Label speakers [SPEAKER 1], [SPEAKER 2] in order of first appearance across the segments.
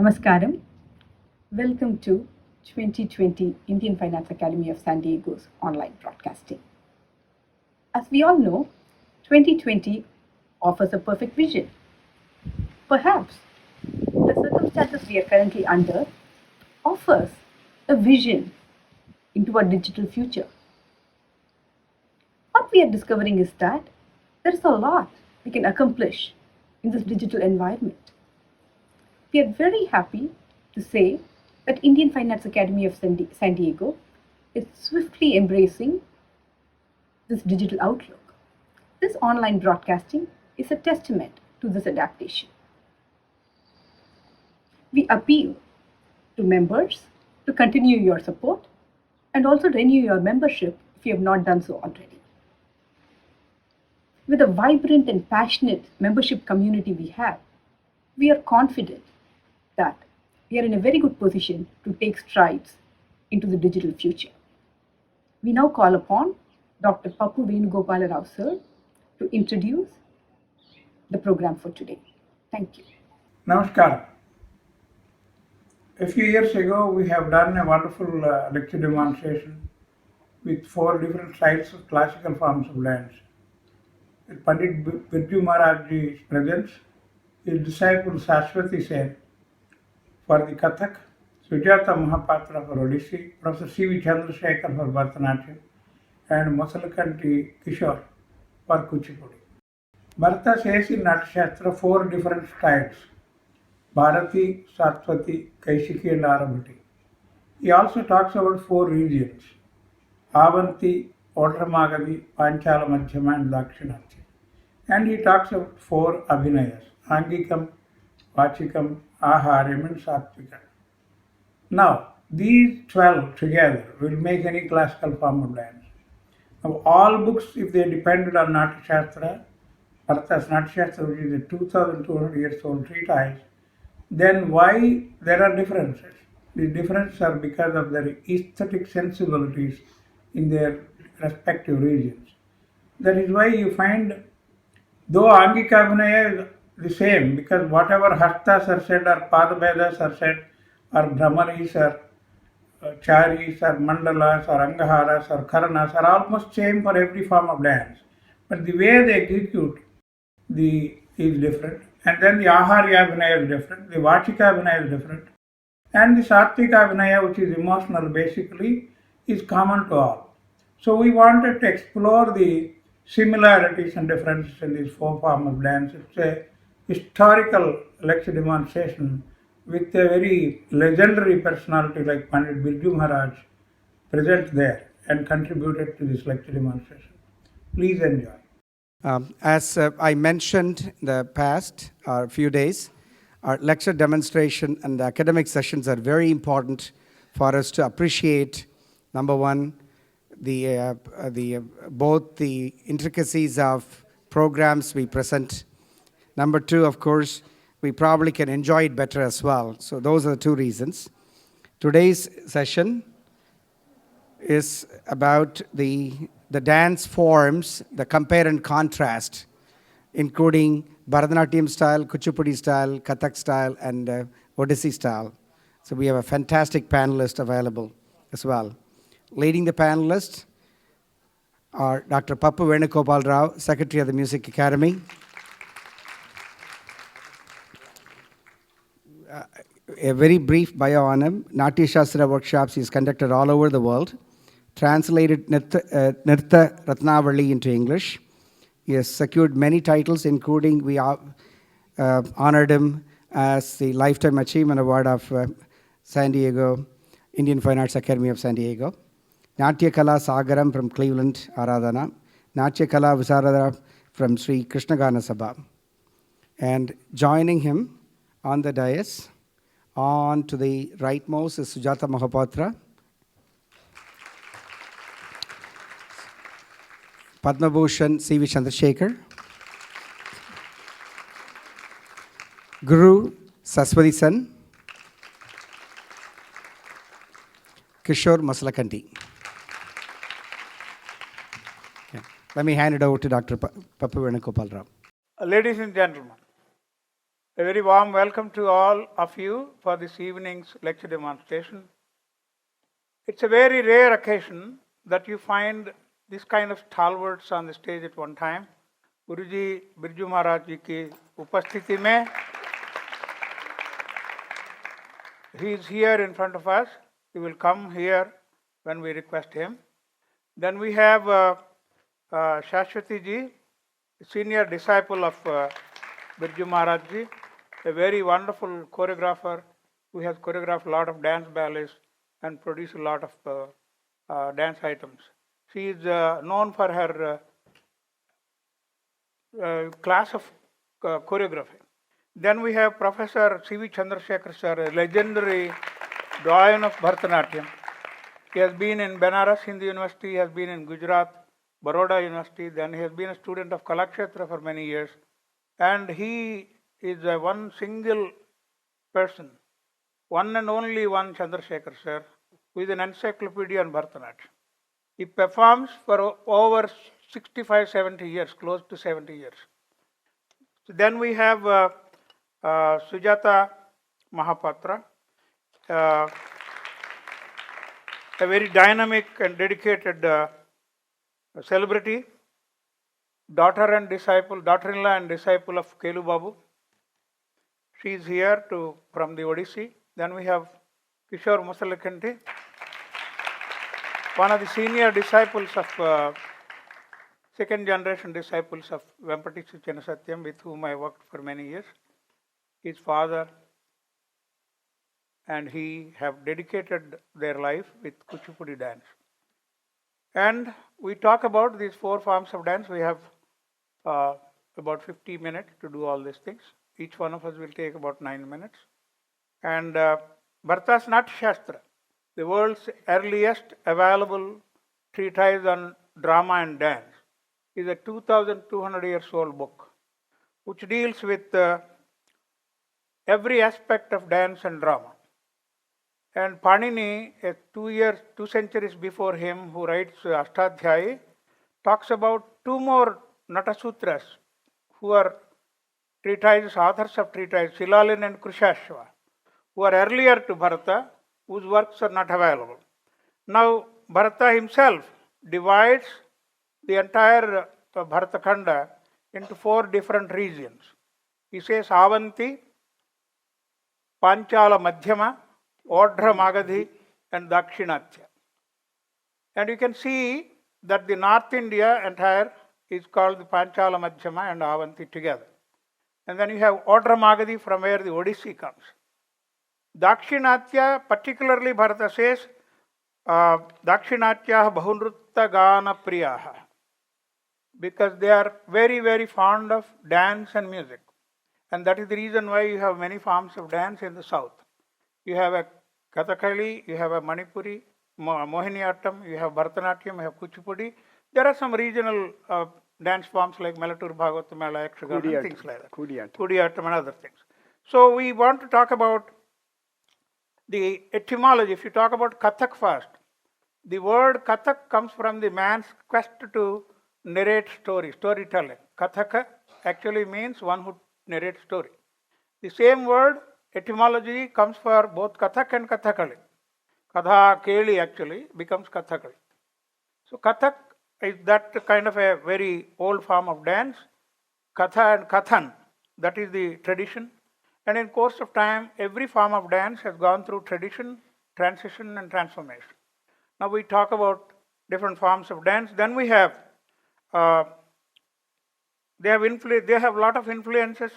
[SPEAKER 1] Namaskaram. Welcome to 2020 Indian Finance Academy of San Diego's online broadcasting. As we all know, 2020 offers a perfect vision. Perhaps the circumstances we are currently under offers a vision into our digital future. What we are discovering is that there is a lot we can accomplish in this digital environment. We are very happy to say that Indian Finance Academy of San Diego is swiftly embracing this digital outlook. This online broadcasting is a testament to this adaptation. We appeal to members to continue your support and also renew your membership if you have not done so already. With a vibrant and passionate membership community we are confident that we are in a very good position to take strides into the digital future. We now call upon Dr. Pappu Venugopala Rao sir to introduce the program for today. Thank you.
[SPEAKER 2] Namaskar. A few years ago, we have done a wonderful lecture demonstration with 4 different styles of classical forms of dance. With Pandit Birju Maharajji's presence, his disciple Sashwati Sen for the Kathak, Sujata Mahapatra for Odissi, Professor C.V. Chandrasekhar for Bharatanatyam, and Masalakanti Kishore for Kuchipudi. Bharata says in Natyashastra 4 different styles: Bharati, Saraswati, Kaishiki and Arabhati. He also talks about 4 regions: Avanti, Odramagadi, Panchala Madhyama and Dakshinati. And he talks about 4 Abhinayas: Angikam, Vachikam, Aharyam and Satvikam. Now, these 12 together will make any classical form of dance. Now, all books, if they depended on Natyashastra, Bharata's Natyashastra, which is a 2200 years old treatise, then why there are differences? The differences are because of their aesthetic sensibilities in their respective regions. That is why you find, though Angika Abhinaya is the same, because whatever hastas are said, or Padabedas are said, or Brahmanis, or Charis, or Mandalas, or Angaharas, or Karanas are almost same for every form of dance. But the way they execute is different. And then the Aharya Abhinaya is different, the Vachika Abhinaya is different, and the Sattvika Abhinaya, which is emotional basically, is common to all. So we wanted to explore the similarities and differences in these 4 forms of dance. It's a historical lecture demonstration with a very legendary personality like Pandit Birju Maharaj present there and contributed to this lecture demonstration. Please enjoy.
[SPEAKER 3] As I mentioned in the past few days, our lecture demonstration and the academic sessions are very important for us to appreciate, number one, both the intricacies of programs we present. Number 2, of course, we probably can enjoy it better as well. So those are the 2 reasons. Today's session is about the dance forms, the compare and contrast, including Bharatanatyam style, Kuchipudi style, Kathak style, and Odissi style. So we have a fantastic panelist available as well. Leading the panelists are Dr. Pappu Venugopala Rao, Secretary of the Music Academy. A very brief bio on him. Natya Shastra workshops he's conducted all over the world. Translated Nirtha Ratnavali into English. He has secured many titles, including we honored him as the Lifetime Achievement Award of San Diego, Indian Fine Arts Academy of San Diego. Natya Kala Sagaram from Cleveland, Aradhana. Natya Kala Visarada from Sri Krishna Gana Sabha. And joining him on the dais, on to the rightmost is Sujata Mahapatra. Padma Bhushan C.V. Chandrasekhar. Guru Saswati Sen. Kishore Masalakanti. Okay. Let me hand it over to Dr. Pappu Venugopala Rao.
[SPEAKER 2] Ladies and gentlemen, A very warm welcome to all of you for this evening's lecture demonstration. It's a very rare occasion that you find this kind of stalwarts on the stage at one time. Guruji Birju Maharaj ji ki upasthiti mein, he is here in front of us. He will come here when we request him. Then we have Shashwati ji, senior disciple of Birju Maharaj ji, a very wonderful choreographer who has choreographed a lot of dance ballets and produced a lot of dance items. She is known for her class of choreography. Then we have Professor C.V. Chandrasekhar sir, a legendary doyen of Bharatanatyam. He has been in Benares Hindu University, he has been in Gujarat, Baroda University, then he has been a student of Kalakshetra for many years. And he is one single person, one and only one Chandrasekhar sir, who is an encyclopedia on Bharatanatyam. He performs for over 65, 70 years, close to 70 years. So then we have Sujata Mahapatra, a very dynamic and dedicated celebrity, daughter-in-law and disciple of Kelu Babu. She is here from the Odissi. Then we have Kishore Musalakanti, one of the senior disciples of second generation disciples of Vempati Chinasatyam, with whom I worked for many years. His father and he have dedicated their life with Kuchipudi dance. And we talk about these 4 forms of dance. We have about 50 minutes to do all these things. Each one of us will take about 9 minutes. And Bharata's Natya Shastra, the world's earliest available treatise on drama and dance, is a 2,200 years old book which deals with every aspect of dance and drama. And Panini, 2 centuries before him, who writes Ashtadhyayi, talks about 2 more Natasutras, who are authors of treatises, Shilalin and Krushashva, who are earlier to Bharata, whose works are not available. Now, Bharata himself divides the entire Bharatakhanda into 4 different regions. He says Avanti, Panchala Madhyama, Odhra Magadhi, and Dakshinatya. And you can see that the North India entire is called the Panchala Madhyama and Avanti together. And then you have Odhra Magadhi, from where the Odissi comes. Dakshinatya, particularly Bharata says, Dakshinatya Bahunrutta Gana Priyaha, because they are very, very fond of dance and music. And that is the reason why you have many forms of dance in the south. You have a Kathakali, you have a Manipuri, Mohiniyattam, you have Bharatanatyam, you have Kuchipudi. There are some regional dance forms like Melatur Bhagavatamala, Yakshagana, and things like that. Kudiyattam and other things. So we want to talk about the etymology. If you talk about Kathak first, the word Kathak comes from the man's quest to narrate storytelling. Kathaka actually means one who narrates story. The same word, etymology, comes for both Kathak and Kathakali. Katha Keli actually becomes Kathakali. So Kathak is that kind of a very old form of dance. Katha and Kathan, that is the tradition. And in course of time, every form of dance has gone through tradition, transition, and transformation. Now we talk about different forms of dance. Then we have they have a lot of influences,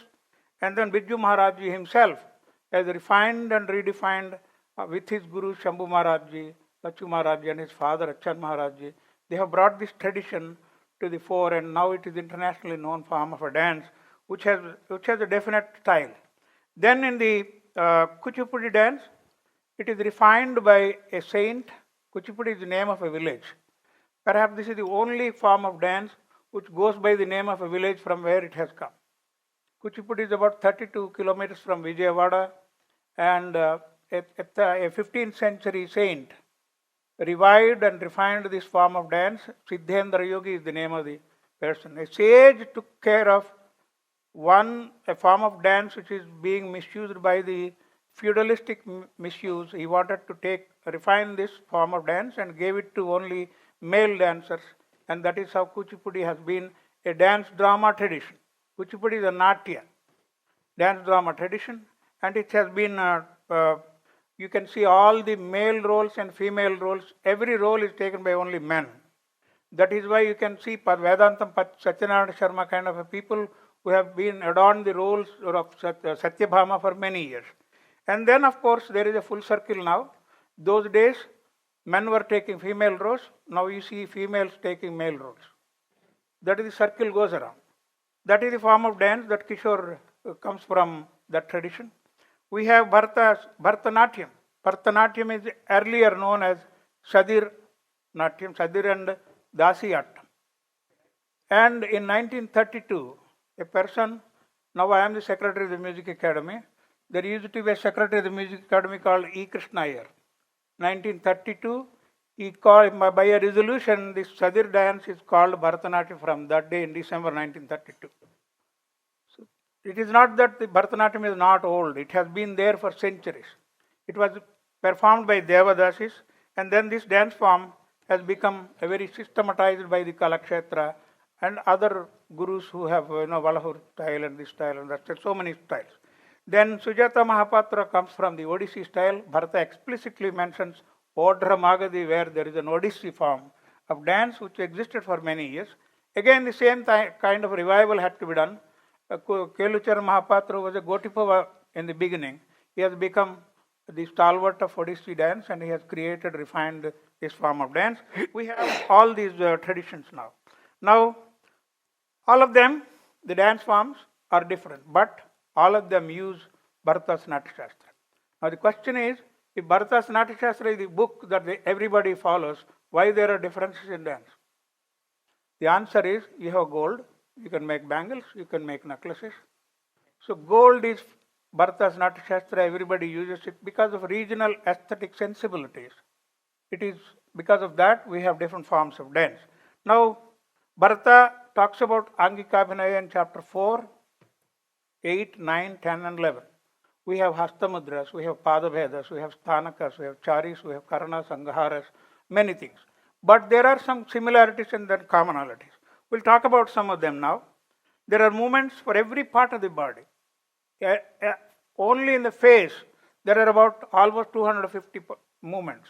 [SPEAKER 2] and then Birju Maharaj ji himself has refined and redefined with his guru Shambhu Maharaj ji, Lachu Maharaj ji, and his father Achan Maharaj ji. They have brought this tradition to the fore, and now it is internationally known form of a dance which has a definite style. Then in the Kuchipudi dance, it is refined by a saint. Kuchipudi is the name of a village. Perhaps this is the only form of dance which goes by the name of a village from where it has come. Kuchipudi is about 32 kilometers from Vijayawada, and a 15th century saint revived and refined this form of dance. Siddhendra Yogi is the name of the person. A sage took care of One, a form of dance which is being misused by the feudalistic misuse. He wanted to refine this form of dance and gave it to only male dancers, and that is how Kuchipudi has been a dance drama tradition. Kuchipudi is a Natya, dance drama tradition, and it has been, you can see all the male roles and female roles, every role is taken by only men. That is why you can see Vedantam Satyanarayana Sharma kind of a people who have been adorned the roles of Satyabhama for many years. And then, of course, there is a full circle now. Those days, men were taking female roles. Now you see females taking male roles. That is the circle goes around. That is the form of dance that Kishore comes from that tradition. We have Bharatanatyam. Bharatanatyam is earlier known as Sadir Natyam, Sadir and Dasiyattam. And in 1932, a person, now I am the secretary of the Music Academy, there used to be a secretary of the Music Academy called E. Krishna Iyer. 1932, he called, by a resolution, this Sadir dance is called Bharatanatyam from that day in December 1932. So it is not that the Bharatanatyam is not old, it has been there for centuries. It was performed by Devadasis, and then this dance form has become a very systematized by the Kalakshetra and other gurus who have, Valahur style and this style and that style, so many styles. Then Sujata Mahapatra comes from the Odissi style. Bharata explicitly mentions Odhra Magadhi, where there is an Odissi form of dance which existed for many years. Again, the same kind of revival had to be done. Keluchar Mahapatra was a Gotipava in the beginning. He has become the stalwart of Odissi dance, and he has refined this form of dance. We have all these traditions now. Now, all of them, the dance forms are different, but all of them use Bharata's Natyashastra. Now the question is, if Bharata's Natyashastra is the book that everybody follows, why there are differences in dance? The answer is, you have gold, you can make bangles, you can make necklaces. So gold is Bharata's Natyashastra, everybody uses it because of regional aesthetic sensibilities. It is because of that we have different forms of dance. Now, Bharata talks about Angikabhinaya in chapter 4, 8, 9, 10 and 11. We have Hastamudras, we have Padabhedas, we have Sthanakas, we have Charis, we have Karanas, Angaharas, many things. But there are some similarities and then commonalities. We'll talk about some of them now. There are movements for every part of the body. Only in the face, there are about almost 250 movements.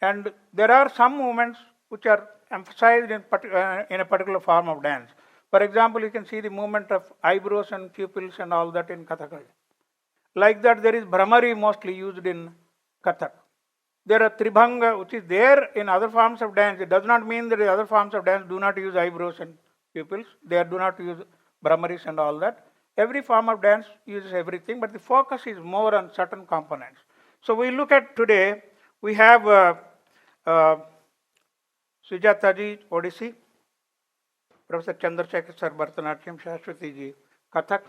[SPEAKER 2] And there are some movements which are emphasized in a particular form of dance. For example, you can see the movement of eyebrows and pupils and all that in Kathakali. Like that, there is Brahmari mostly used in Kathak. There are Tribhanga, which is there in other forms of dance. It does not mean that the other forms of dance do not use eyebrows and pupils. They do not use Brahmaris and all that. Every form of dance uses everything, but the focus is more on certain components. So we look at today, we have Sujataji, Odissi, Professor Chandrasekhar Sir, Bharatanatyam, Shashwati ji, Kathak,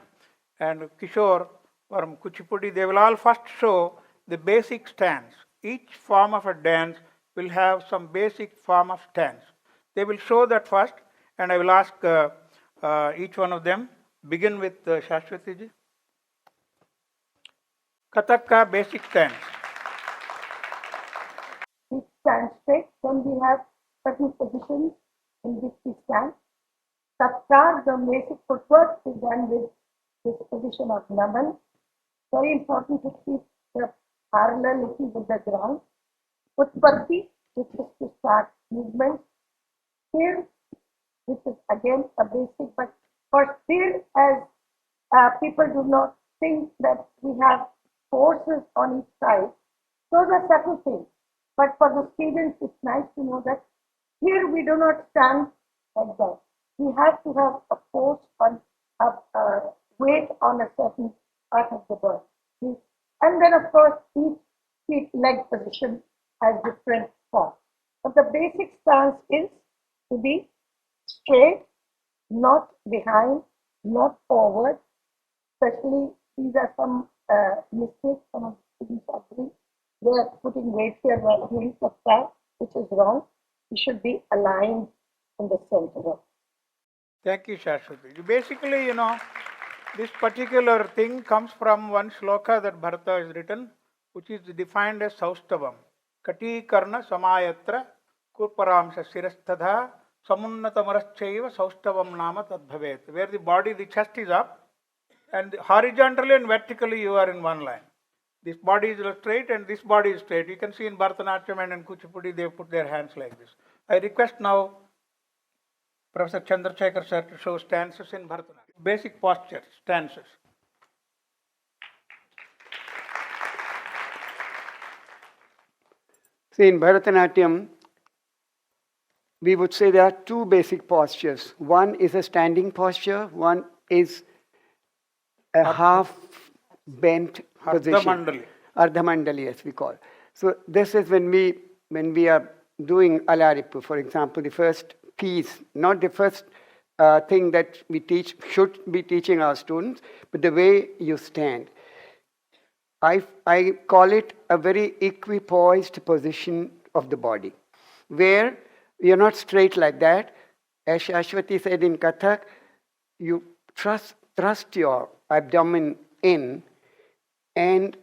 [SPEAKER 2] and Kishore from Kuchipudi. They will all first show the basic stance. Each form of a dance will have some basic form of stance. They will show that first, and I will ask each one of them. Begin with Shashwati ji. Kathak ka basic stance.
[SPEAKER 4] We stand straight, then we have certain positions in which we stand. Tatkar, the basic footwork is done with this position of Naman. Very important to keep the parallelity with the ground. Utpatti, which is to start movement. Sthir, which is again a basic, but for sthir, as people do not think that we have forces on each side, those are subtle things. But for the students, it's nice to know that here we do not stand like that. We have to have a force on a weight on a certain part of the body. And then, of course, each feet leg position has different forms. But the basic stance is to be straight, not behind, not forward. Especially, these are some mistakes some of the students are doing. They are putting weight here while doing that, which is wrong. We should be aligned in the center.
[SPEAKER 2] Thank you, Shashwati. Basically, This particular thing comes from one shloka that Bharata has written, which is defined as Saustavam. Kati karna samayatra kurparamsha sirastadha samunnatamarachaiva Saustavam nama tadbhavet. Where the body, the chest is up, and horizontally and vertically you are in one line. This body is straight and this body is straight. You can see in Bharatanatyam and in Kuchipudi they put their hands like this. I request now Professor Chandrasekhar sir to show stances in Bharatanatyam. Basic posture, stances.
[SPEAKER 5] See, in Bharatanatyam, we would say there are two basic postures. One is a standing posture, one is a half bent position.
[SPEAKER 2] Ardhamandali.
[SPEAKER 5] Ardhamandali, as we call. So this is when we are doing Alaripu, for example, the first piece, not the first thing that we should be teaching our students, but the way you stand. I call it a very equipoised position of the body, where you're not straight like that. As Ashwati said in Kathak, you thrust your abdomen in and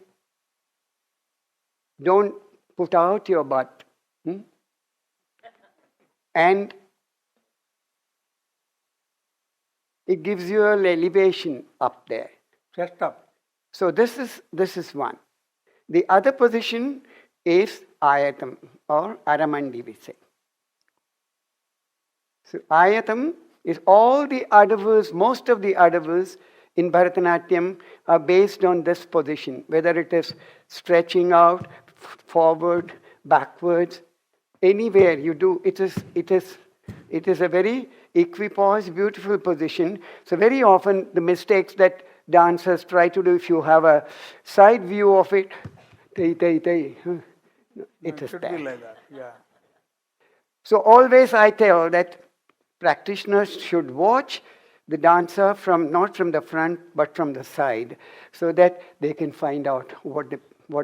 [SPEAKER 5] don't put out your butt. And it gives you an elevation up there.
[SPEAKER 2] Chest up.
[SPEAKER 5] So this is one. The other position is ayatam or aramandi, we say. So ayatam is all the adavas, most of the adavas in Bharatanatyam are based on this position, whether it is stretching out, forward, backwards, anywhere you do, it is a very equipoised, beautiful position. So very often the mistakes that dancers try to do, if you have a side view of it, it is
[SPEAKER 2] should
[SPEAKER 5] that.
[SPEAKER 2] be like that, yeah.
[SPEAKER 5] So always I tell that practitioners should watch the dancer not from the front but from the side, so that they can find out what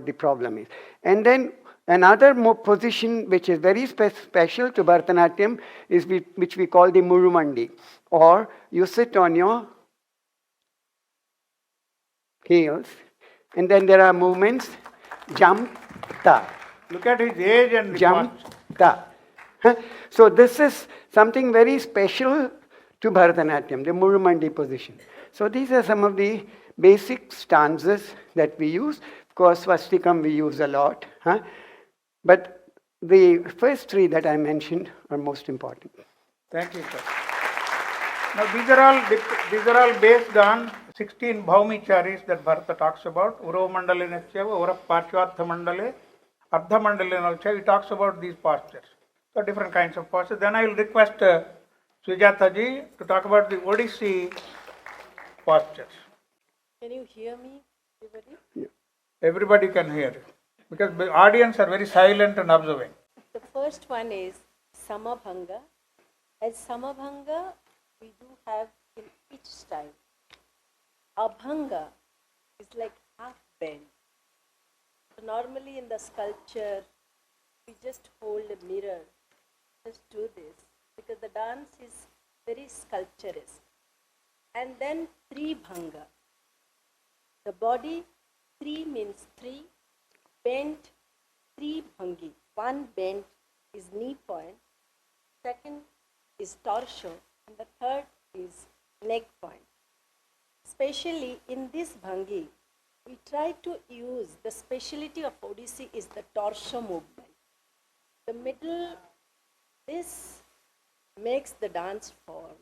[SPEAKER 5] the problem is. And then another position which is very special to Bharatanatyam is which we call the Murumandi, or you sit on your heels, and then there are movements, jump, ta.
[SPEAKER 2] Look at his age and the
[SPEAKER 5] Jump,
[SPEAKER 2] posture.
[SPEAKER 5] ta. So this is something very special to Bharatanatyam, the Murumandi position. So these are some of the basic stanzas that we use. Of course, Swastikam we use a lot. But the first three that I mentioned are most important.
[SPEAKER 2] Thank you, sir. Now these are all based on 16 Bhaumicharis that Bharata talks about. Uro Mandalinacheva, Ura Parshvartha Mandale, Ardha Mandalinacheva. He talks about these postures. So different kinds of postures. Then I will request Sujata ji to talk about the Odissi postures.
[SPEAKER 6] Can you hear me, everybody?
[SPEAKER 5] Yeah.
[SPEAKER 2] Everybody can hear you, because the audience are very silent and observing.
[SPEAKER 6] The first one is Samabhanga. As Samabhanga, we do have in each style. Abhanga is like half bend. So normally in the sculpture, we just hold a mirror, just do this, because the dance is very sculpturesque. And then Tribhanga. The body, 3 means 3, bent, 3 bhangi. One bent is knee point, second is torso, and the third is neck point. Especially in this bhangi, we try to use, the speciality of Odissi is the torso movement. The middle, this makes the dance form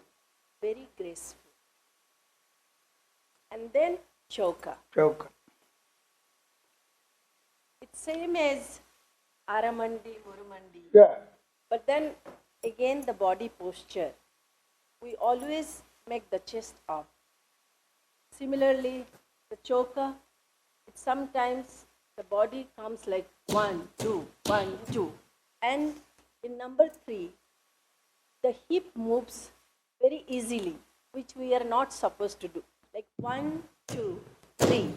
[SPEAKER 6] very graceful. And then Choka.
[SPEAKER 2] Choka.
[SPEAKER 6] It's same as Aramandi, Murumandi.
[SPEAKER 2] Yeah.
[SPEAKER 6] But then again the body posture. We always make the chest up. Similarly, the choka, sometimes the body comes like 1, 2, 1, 2. And in number 3, the hip moves very easily, which we are not supposed to do. Like 1, 2, 3.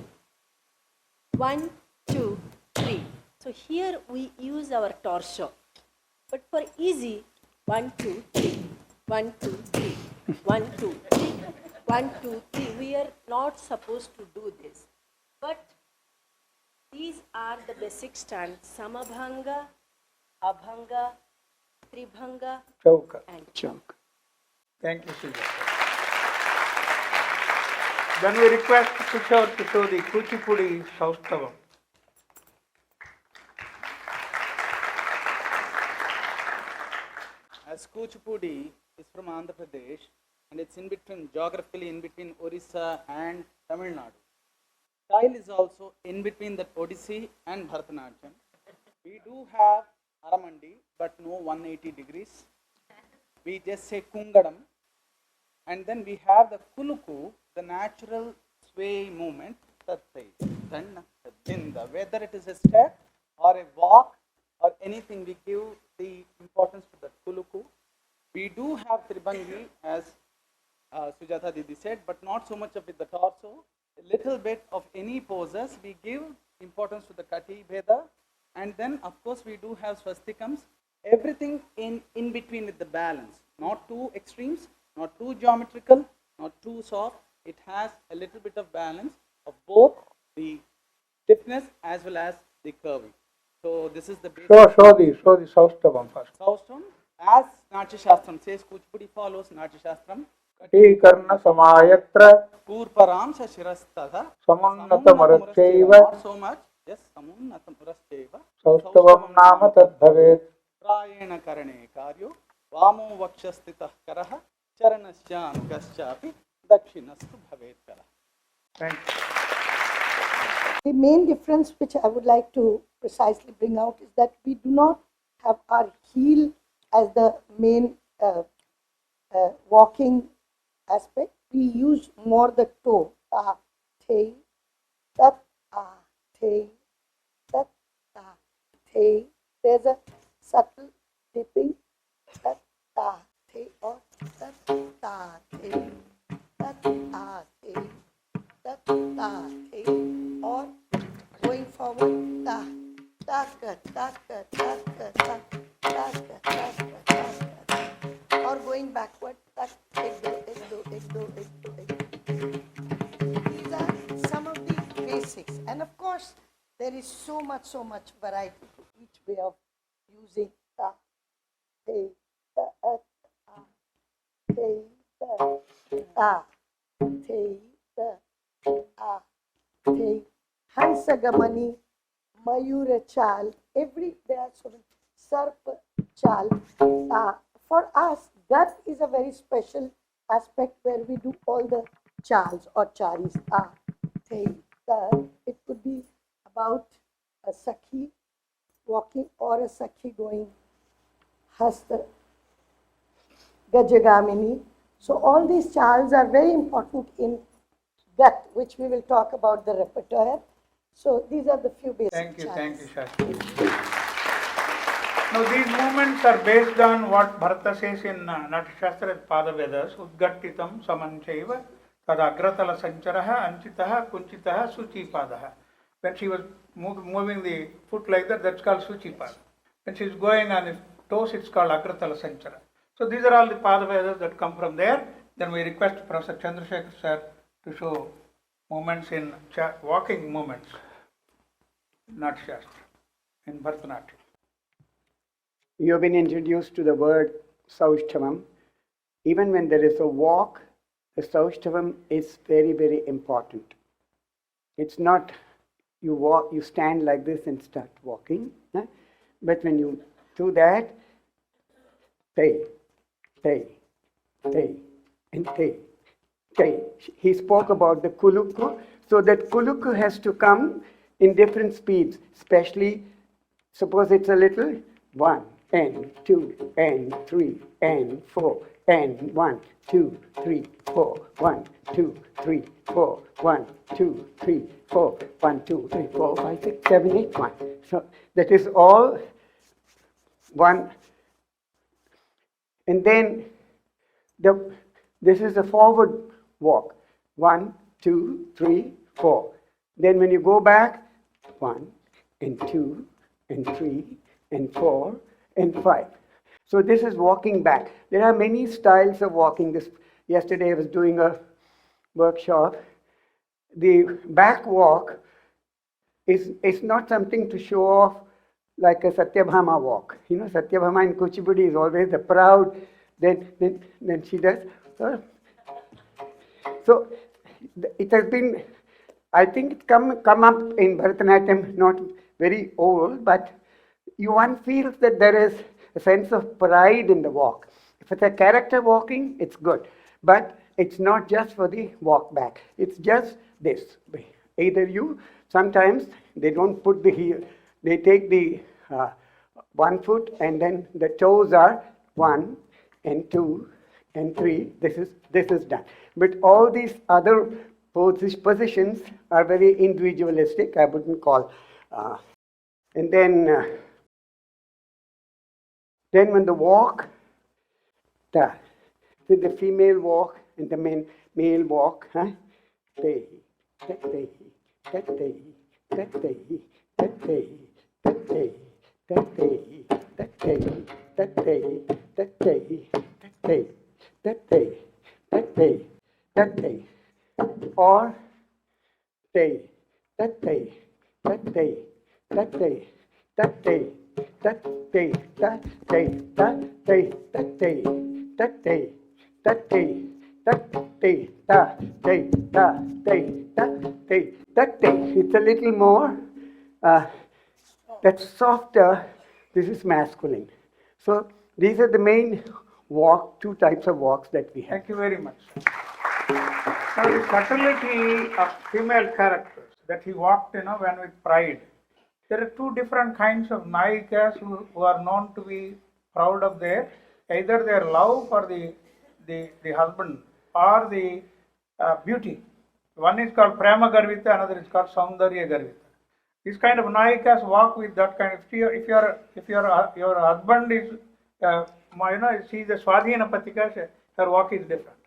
[SPEAKER 6] 1, 2, 3. So here we use our torso. But for easy, 1, 2, 3. 1, 2, 3. 1, 2, 3. 1, 2, 3. We are not supposed to do this. But these are the basic stands: Samabhanga, Abhanga, Tribhanga,
[SPEAKER 2] Chauka.
[SPEAKER 6] and
[SPEAKER 5] Chunk.
[SPEAKER 2] Thank you, Sujata. Then we request Kishore to show the Kuchipudi Saustavam.
[SPEAKER 7] As Kuchipudi is from Andhra Pradesh and it's in between, geographically in between Orissa and Tamil Nadu. Style is also in between the Odissi and Bharatanatyam. We do have Aramandi, but no 180 degrees. We just say Kungadam. And then we have the Kuluku, the natural sway movement. Whether it is a step or a walk or anything, we give the importance to the Kuluku. We do have Tribangi, as Sujata Didi said, but not so much of with the torso. A little bit of any poses, we give importance to the Kati Bheda. And then, of course, we do have Swastikams. Everything in between with the balance. Not too extremes, not too geometrical, not too soft. It has a little bit of balance of both the stiffness as well as the curving. So this is the basic.
[SPEAKER 2] Show the Saustavam first.
[SPEAKER 7] Saustram, as Natya Shastram says, Kuchipudi follows Natya Shastram.
[SPEAKER 2] Katikarna Samayatra
[SPEAKER 7] Purparam Shirastha.
[SPEAKER 2] Samunnata Marachaiva
[SPEAKER 7] Not so much. Yes, Samunnata Marachaiva.
[SPEAKER 2] Saustavam Nama Tad Bhavet.
[SPEAKER 7] Prayena Karane Karyo. Vamo Vakshastitah Karaha. Charanasya Anukaschapi. Dakshinastu Bhavet Karaha.
[SPEAKER 2] Thank you.
[SPEAKER 4] The main difference which I would like to precisely bring out is that we do not have our heel as the main walking aspect. We use more the toe. Ta, te, tat, ta, te, tat, ta, te. There's a subtle dipping. Tat, ta, te, or tat, ta, te, tat, ta, te, tat, ta, te, or going forward, ta, ta, ka, ta, ka, ta, ka, ta, ta, ka, ta, ka, ta, ka, or going backward, ta, ek do. These are some of the basics, and of course, there is so much variety to each way of using ta, te, ta, te, ta, te, ta, te, Hansagamani, Mayura Chal, there are so many, Sarp Chal. For us, that is a very special aspect where we do all the chals or charis. It could be about a Sakhi walking or a Sakhi going Hasta Gajagamini. So all these chals are very important in that, which we will talk about the repertoire. So these are the few basic
[SPEAKER 2] Thank you,
[SPEAKER 4] chants.
[SPEAKER 2] Shastri. Now these movements are based on what Bharata says in Natya Shastra Pada Vedas, Udgattitam Samanchaiva, Tadagratala Sancharaha, Anchitaha, Kunchitaha, Suchipadaha. When she was moving the foot like that, that's called Suchipada. When she is going on the toes, it's called Agratala Sanchara. So these are all the Pada Vedas that come from there. Then we request Professor Chandrasekhar sir to show movements in walking movements, Natya Shastra, in Bharatanatyam.
[SPEAKER 5] You have been introduced to the word Saushtavam. Even when there is a walk, the Saushtavam is very, very important. It's not you walk, you stand like this and start walking. But when you do that, te, te, te, and te. Okay. He spoke about the Kuluku. So that Kuluku has to come in different speeds, especially suppose it's a little 1 and 2 and 3 and 4 and 1, 2, 3, 4, 1, 2, 3, 4, 1, 2, 3, 4, 1, 2, 3, 4, 5, 6, 7, 8, 1. So that is all one. And then this is a forward walk. 1, 2, 3, 4. Then when you go back, 1 and 2 and 3 and 4 and 5. So this is walking back. There are many styles of walking. Yesterday I was doing a workshop, the back walk is not something to show off like a Satyabhama walk. You know, Satyabhama in Kuchipudi is always the proud, then she does. So it has been, I think it's come up in Bharatanatyam, not very old, but one feels that there is a sense of pride in the walk. If it's a character walking, it's good. But it's not just for the walk back. It's just this. Either you, sometimes they don't put the heel, they take the 1 foot and then the toes are 1 and 2 and 3. This is done. But all these other positions are very individualistic, I wouldn't call. And then when the walk, the female walk and the male walk, or it's a little more, that's softer, this is masculine. So these are the main two types of walks that we have.
[SPEAKER 2] Thank you very much. Now the subtlety of female characters that he walked, when with pride. There are two different kinds of nayikas who are known to be proud of either their love for the husband or the beauty. One is called Prema Garvita, another is called Saundarya Garvita. This kind of nayikas walk with that kind of. If your husband is, she is a Swadhina Patika, her walk is different.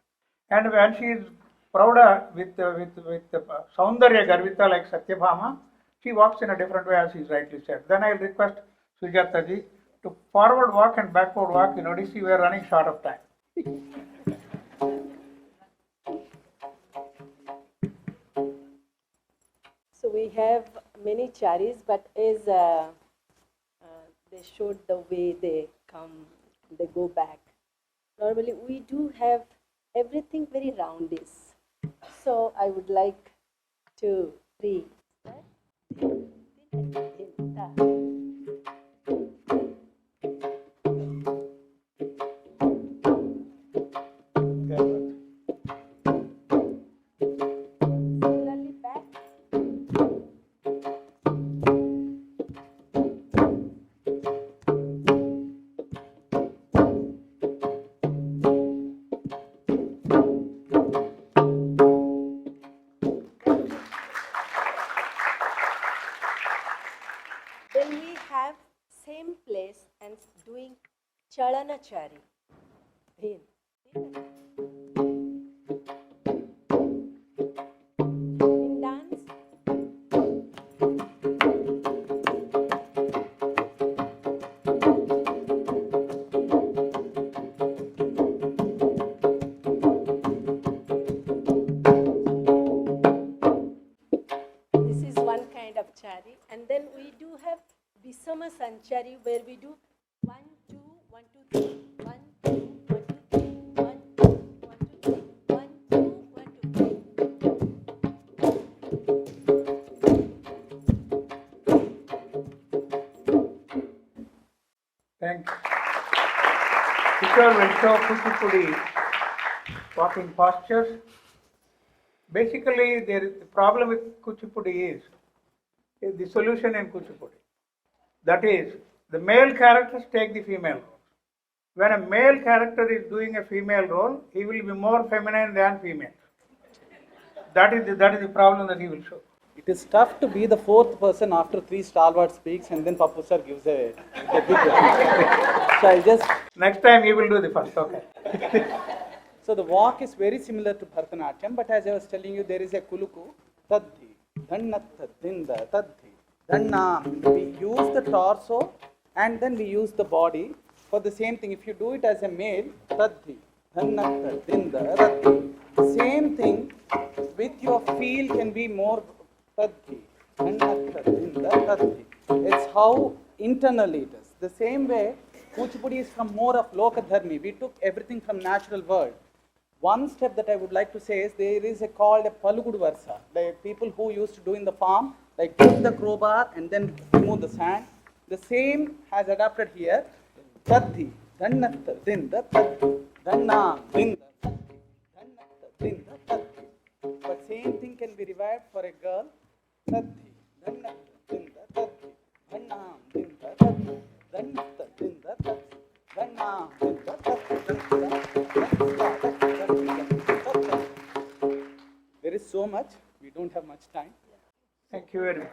[SPEAKER 2] And when she is proud with Saundarya Garvita like Satyabhama, she walks in a different way, as is rightly said. Then I will request Sujata ji to forward walk and backward walk. In Odissi, we are running short of time.
[SPEAKER 6] So we have many charis, but as they showed the way they come, they go back. Normally we do have everything very roundish. So I would like to read. Similarly back. Then we have same place and doing Chalanachari. In dance, this is one kind of chari, and then we do have Visama Sanchari, where we do 1, 2, 1, 2, 3, 1, 2, 1, 2, 3, 1, 2, 1, 2, 3, 1, 2, 1, 2, 3.
[SPEAKER 2] Thanks. Kishore will show Kuchipudi walking postures. Basically, the problem with Kuchipudi is the solution in Kuchipudi. That is, the male characters take the female role. When a male character is doing a female role, he will be more feminine than female. That is the problem that he will show.
[SPEAKER 7] It is tough to be the fourth person after 3 stalwarts speaks and then Pappu sir gives a big So I'll just...
[SPEAKER 2] Next time he will do the first, okay.
[SPEAKER 7] So the walk is very similar to Bharatanatyam, but as I was telling you, there is a kuluku, tadhi, dhannatta, dinda, tadhi, dhanna. We use the torso and then we use the body for the same thing. If you do it as a male, tadhi, dhannatta, dinda, ratti. Same thing with your feel can be more tadhi, dhannatta, dinda, ratti. It's how internally it is. The same way, Kuchipudi is from more of Lokadharmi. We took everything from natural world. One step that I would like to say is there is a called a Palugudu Varsa. Like people who used to do in the farm, like put the crowbar and then remove the sand. The same has adapted here. Tadhi, dhannatta, dinda, tadhi, dhanna, dinda, tadhi, dhannatta, dinda, tadhi. But same thing can be revived for a girl. Tadhi, dhannatta, dinda, tadhi, dhanna, dinda, tadhi, dhannatta, dinda, tadhi, dhanna, dinda, tadhi. There is so much, we don't have much time.
[SPEAKER 2] Thank you very much.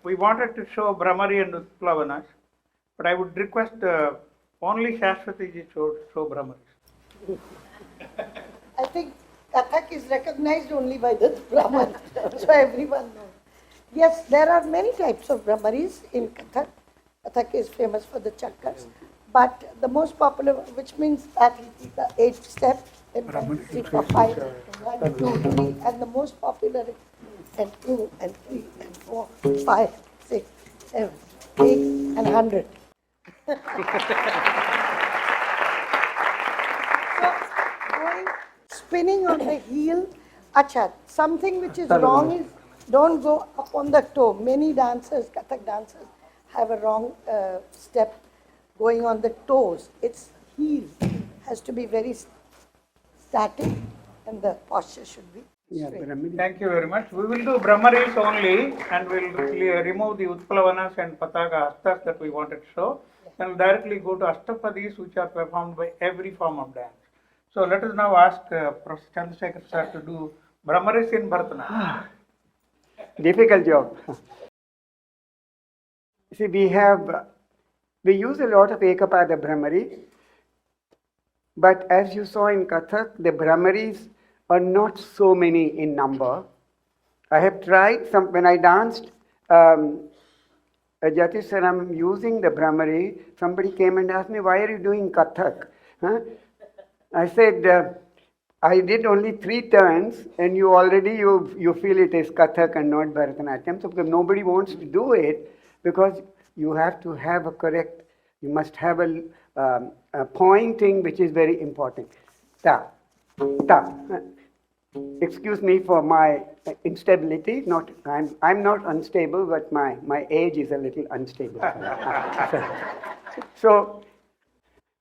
[SPEAKER 2] We wanted to show Brahmari and Utplavanas, but I would request only Shashwati show Brahmaris.
[SPEAKER 4] I think Kathak is recognized only by the Brahman, so everyone knows. Yes, there are many types of Brahmaris in Kathak. Kathak is famous for the chakras, but the most popular, which means that the 8th step, then 1, 2, 3, 4, 5, 1, 2, 3, and the most popular is and 2, and 3, and 4, 5, 6, 7, 8, and 100. So, going, spinning on the heel, acha, something which is wrong is don't go up on the toe. Many dancers, Kathak dancers, have a wrong step going on the toes. Its heel has to be very static and the posture should be straight.
[SPEAKER 2] Thank you very much. We will do Brahmaris only and we'll remove the Utplavanas and Pataka Astas that we wanted to show. Then we'll directly go to Ashtapadis, which are performed by every form of dance. So let us now ask Professor Chandrasekhar sir to do Brahmaris in Bharatanatyam.
[SPEAKER 5] Difficult job. See, we use a lot of Ekapada Brahmari, but as you saw in Kathak, the Brahmaris are not so many in number. I have tried when I danced Jatisaram using the Brahmari, somebody came and asked me, why are you doing Kathak? Huh? I said, I did only 3 turns and you feel it is Kathak and not Bharatanatyam. So because nobody wants to do it because you have to have you must have a pointing which is very important. Ta, ta. Excuse me for my instability. I'm not unstable, but my age is a little unstable. So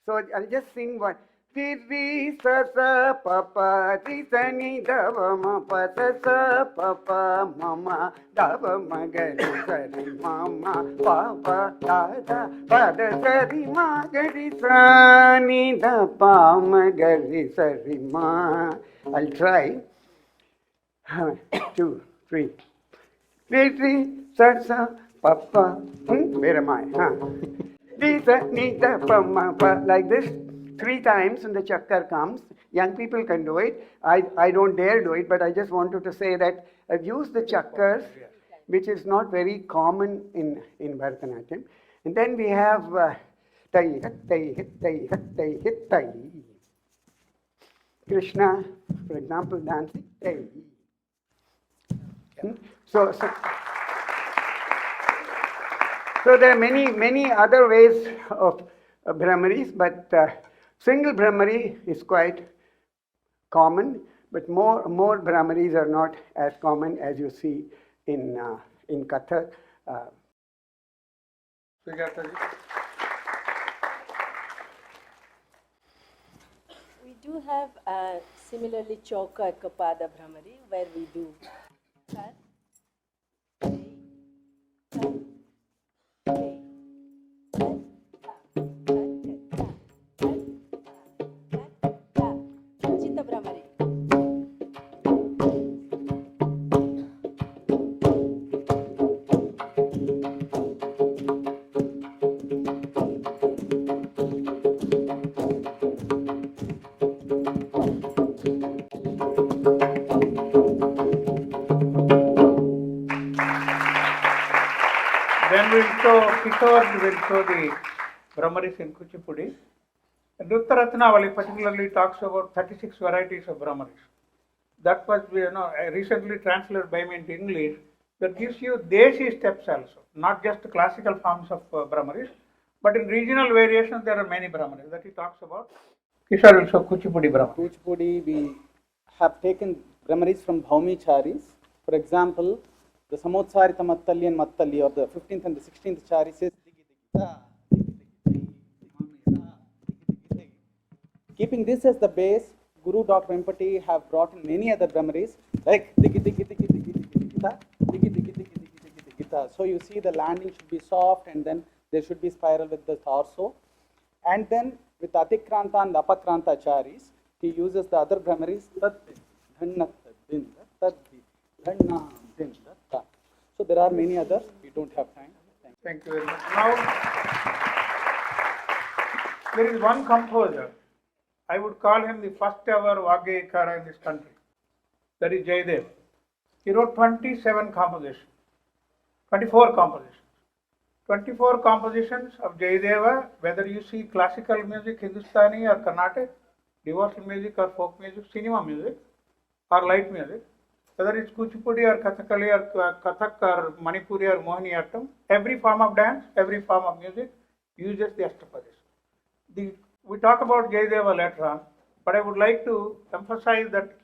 [SPEAKER 5] I'll just sing one. Ri sa sa pa pa ri sa ni da va ma pa sa sa pa pa ma ma da va ma ga ri sa ri ma ma pa pa da da pa da sa ri ma ga ri sa ni da pa ma ga ri sa ri ma. I'll try. 2, 3. Ri sa sa pa pa. Where am I? Ri sa ni da pa ma pa. Like this. 3 times and the chakkar comes. Young people can do it. I don't dare do it, but I just wanted to say that I've used the chakkars, which is not very common in Bharatanatyam. And then we have tai, tai, tai, tai, tai. Krishna, for example, dancing tai. So there are many other ways of Brahmaris, but single Brahmari is quite common, but more Brahmaris are not as common as you see in Kathak.
[SPEAKER 6] We do have similarly Chauka Kapada Brahmari where we do that.
[SPEAKER 2] Kishore will show the Brahmaris in Kuchipudi. Nritya Ratnavali particularly talks about 36 varieties of Brahmaris. That was recently translated by me into English. That gives you Desi steps also, not just classical forms of Brahmaris, but in regional variations there are many Brahmaris that he talks about. Kishore will show Kuchipudi Brahmaris.
[SPEAKER 7] Kuchipudi, we have taken Brahmaris from Bhaumicharis. For example, the Samotsarita Mattali and Mattali, or the 15th and the 16th Chari says, keeping this as the base, Guru Dr. Vempati have brought in many other Brahmaris like so you see the landing should be soft and then there should be spiral with the torso. And then with Atikranta and Apakranta Charis, he uses the other Brahmaris. So there are many others. We don't have time.
[SPEAKER 2] Thank you very much. Now, there is one composer. I would call him the first ever Vagyekara in this country. That is Jayadev. He wrote 27 compositions, 24 compositions. 24 compositions of Jayadeva, whether you see classical music, Hindustani or Carnatic, devotional music or folk music, cinema music or light music, whether it's Kuchipudi or Kathakali or Kathak or Manipuri or Mohiniyattam, every form of dance, every form of music uses the Ashtapadis. We talk about Jayadeva later on, but I would like to emphasize that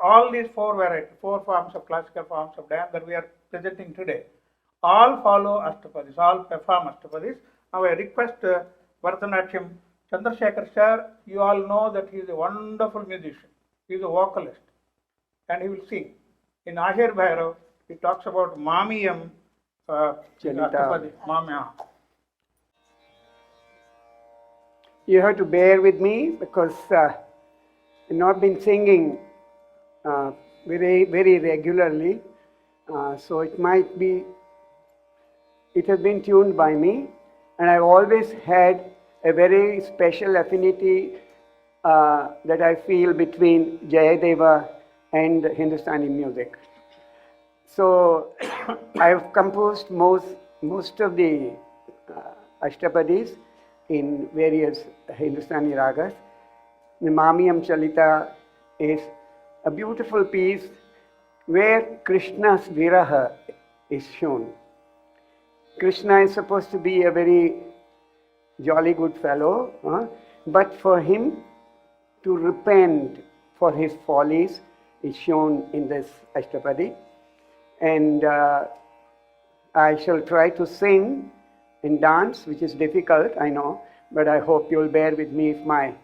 [SPEAKER 2] all these four varieties, four forms of classical forms of dance that we are presenting today, all follow Ashtapadis, all perform Ashtapadis. Now I request Bharatanatyam Chandrasekhar sir, you all know that he is a wonderful musician, he is a vocalist and he will sing. In Ahir Bhairav, he talks about Mamiyam Ashtapadi, Mamya.
[SPEAKER 5] You have to bear with me because I've not been singing very regularly, so it might be, it has been tuned by me, and I've always had a very special affinity that I feel between Jayadeva and Hindustani music. So I've composed most of the Ashtapadis in various Hindustani ragas. The Mamiyam Chalita is a beautiful piece where Krishna's viraha is shown. Krishna is supposed to be a very jolly good fellow, but for him to repent for his follies is shown in this Ashtapadi. And I shall try to sing and dance, which is difficult, I know, but I hope you'll bear with me if my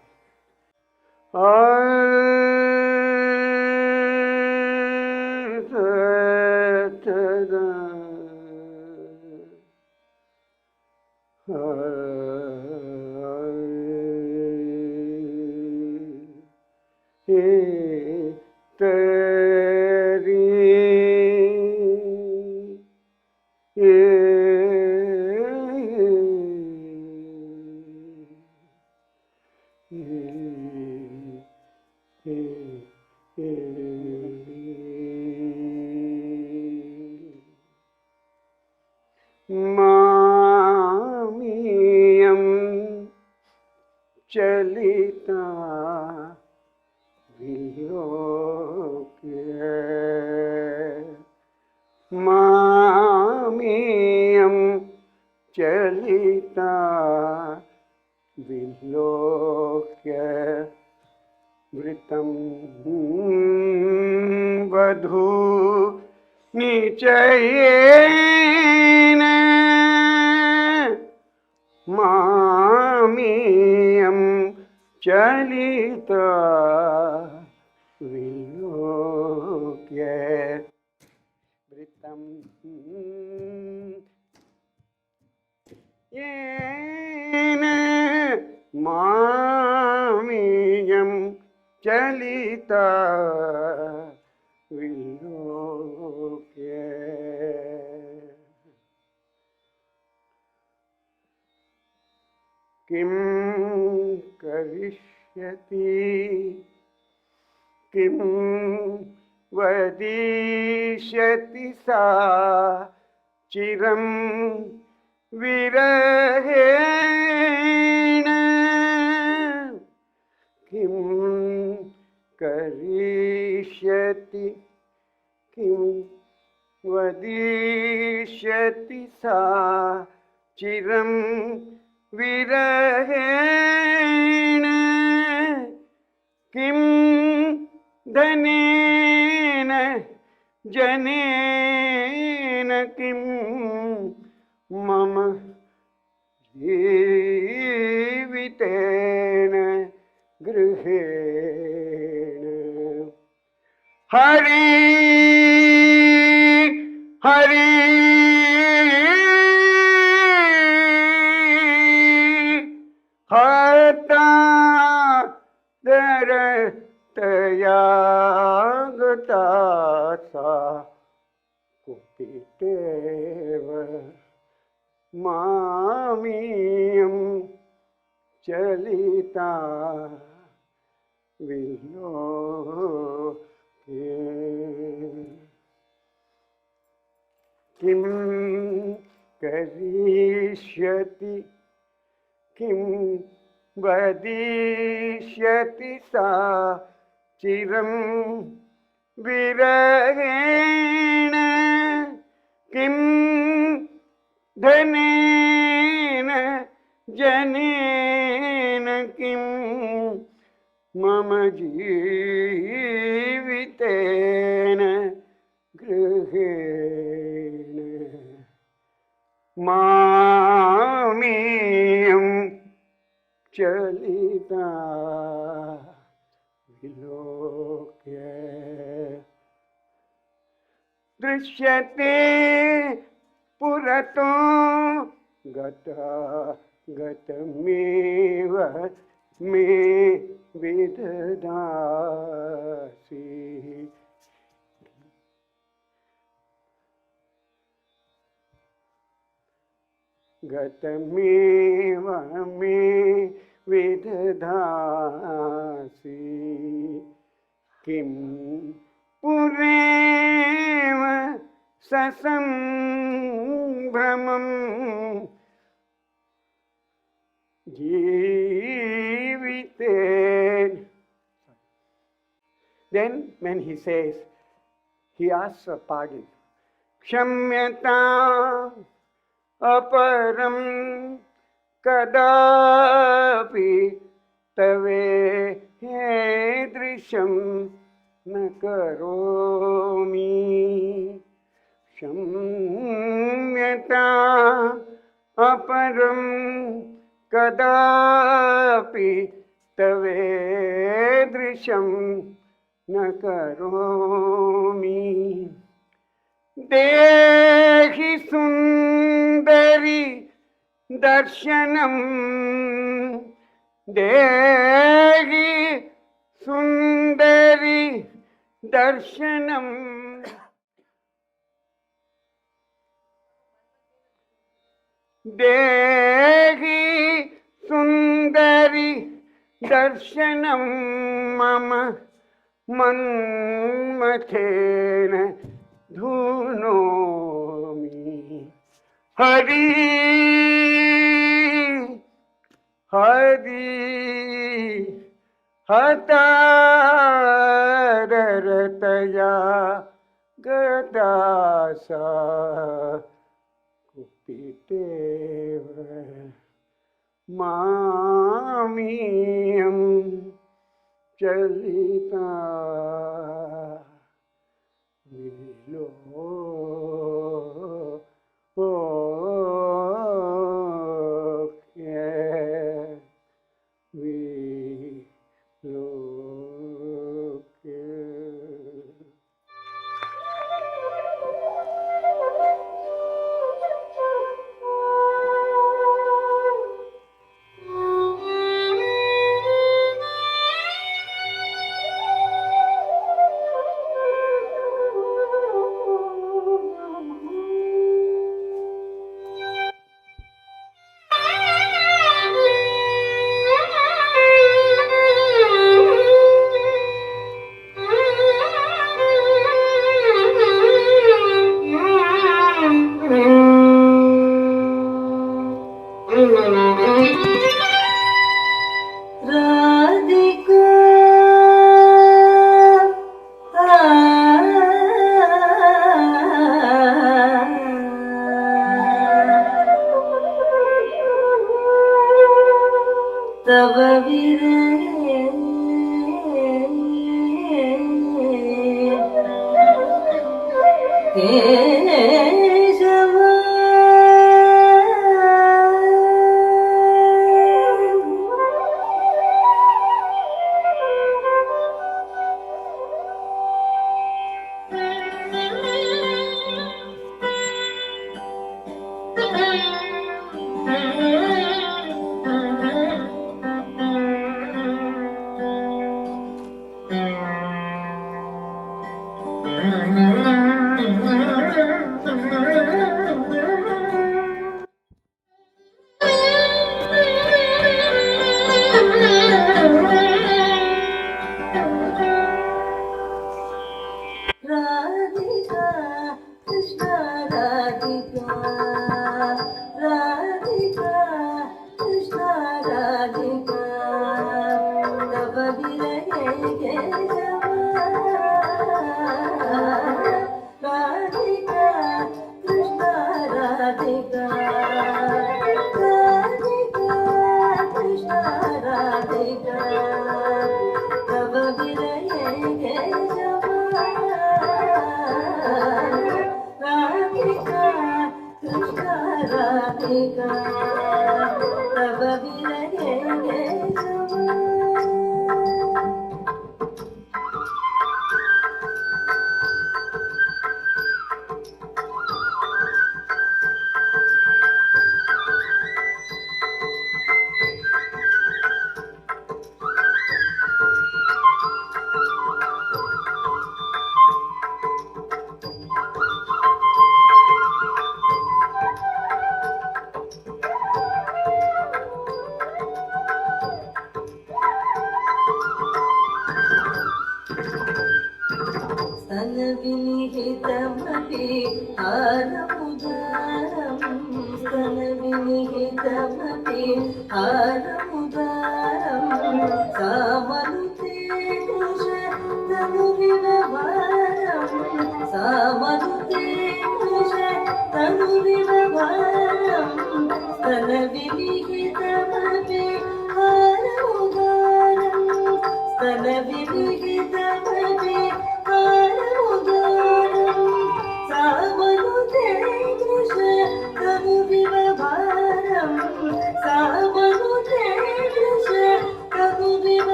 [SPEAKER 5] Mamiyam Chalita Vilokya Mamiyam Chalita Vilokya Vritam Vadhu Nichayena Mamiyam Chalita Vilokya Vritam Yena Mamiyam Chalita Vilokya. Kim karishyati kim vadishyati sa chiram विरहेण किं करिष्यति किं वदिष्यति सा चिरं विरहेण किं धनेन जनेन किं मम जीवितेन गृहेण हरि हरि हता दरतया गता सा कुपितेव मामियं चलिता विलोके किं करिष्यति किं वदिष्यति सा चिरं विरहेण किं धनेन जनेन किं मम जीवितेन गृहेण मामियं चलिता विलोक्य दृश्यते पुरतो गतमेव मे विदधासि गतमेव मे विदधासि किं पुरेव ससंभ्रमं जीवितेन. Then when he says, he asks for pardon. Kshamyata aparam kadapi tave hedrisham न करोमि क्षम्यता अपरं कदापि तवेदृशं न करोमि देहि सुन्दरि दर्शनं देहि सुन्दरि दर्शनम देहि सुंदरी दर्शनम मम मन्मथेन धुनोमि Hari Hari हतारतया गदासा कुपितेव मामियं चलिता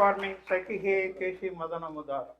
[SPEAKER 2] Performing Saki He Keshi Madana Mudara.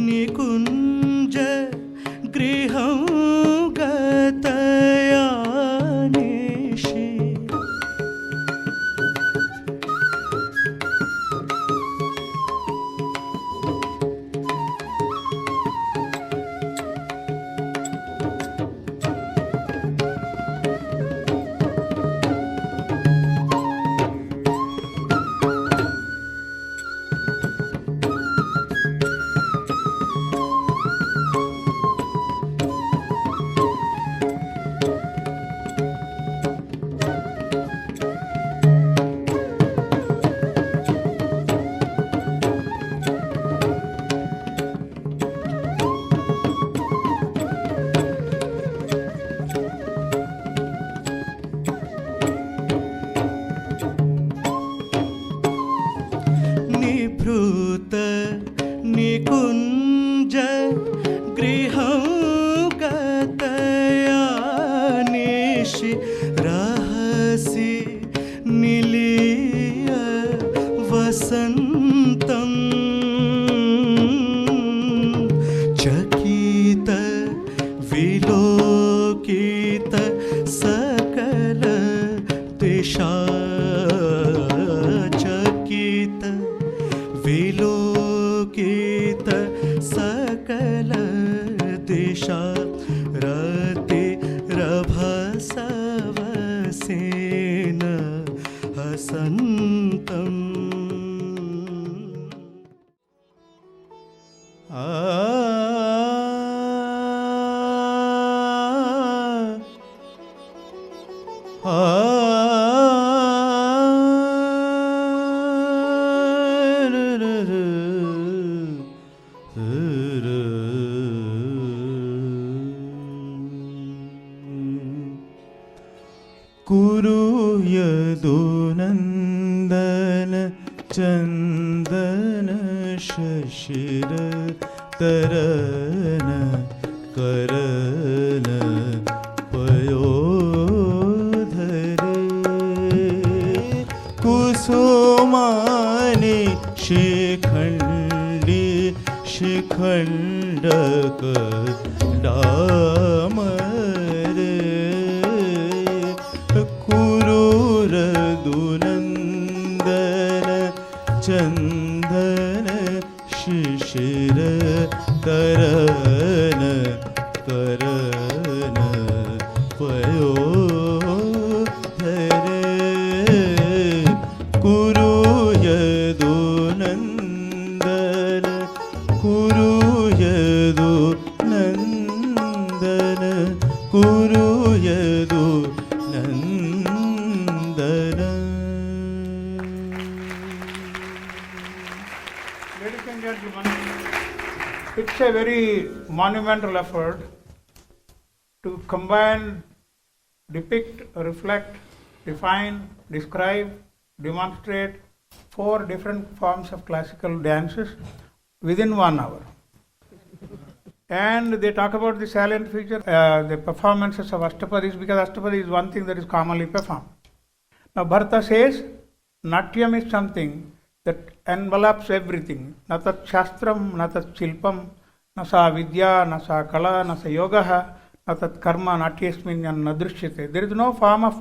[SPEAKER 8] निकुञ्ज गृहं गतया निशि निभृत निकुञ्ज गृहं गतया निशि रहसि निलीय वसन्तं चकित विलोकित सकल दिशा चकित विलोकित सकल दिशा रति रभसवसेन हसन्तम् कुरु यदुनन्दन चन्दन शशिर तरन करन पयोधरे कुसुमानि शिखण्डि शिखण्डक डामरे कुरुरदुनन्दन चन्दन शिशिर तरन करन पयोधरे कुरु यदुनन्दन कुरु यदुनन्दन कुरु Yadunandan.
[SPEAKER 2] Ladies and gentlemen, it's a very monumental effort to combine, depict, reflect, define, describe, demonstrate 4 different forms of classical dances within 1 hour. And they talk about the salient feature, the performances of Ashtapadis, because Ashtapadi is one thing that is commonly performed. Now Bharata says, Natyam is something that envelops everything. Na tat shastram, na tat shilpam, na sa vidya, na sa kala, na sa yogaha, na tat karma, natyasminyan nadrishyate. There is no form of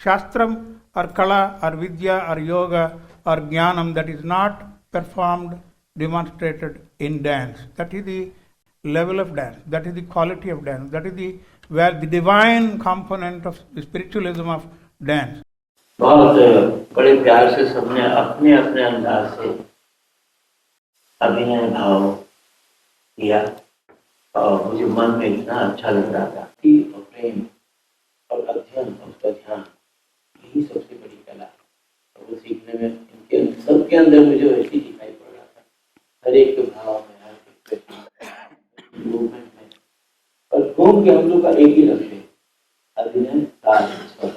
[SPEAKER 2] shastram or kala or vidya or yoga or jnanam that is not performed, demonstrated in dance. That is the level of dance. That is the quality of dance. That is the where the divine component of the spiritualism of dance.
[SPEAKER 9] बहुत बड़े प्यार से सबने अपने अपने अंदाज से अभिनय भाव किया और मुझे मन में इतना अच्छा लग रहा था कि प्रेम और अध्ययन उसका ध्यान यही सबसे बड़ी कला और वो सीखने में इनके सबके अंदर मुझे वैसे दिखाई पड़ रहा था हर एक के भाव में हर एक मूवमेंट में और घूम के हम लोग का एक ही लक्ष्य अभिनय ताल स्वर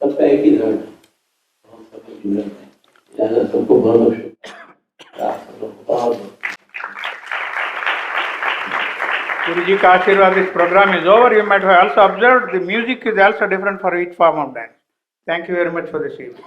[SPEAKER 9] सबका एक ही धर्म है हम सबके जीवन में लिहाजा सबको बहुत
[SPEAKER 2] Guruji ka Ashirwad, this program is over. You might have also observed the music is also different for each form of dance. Thank you very much for this evening.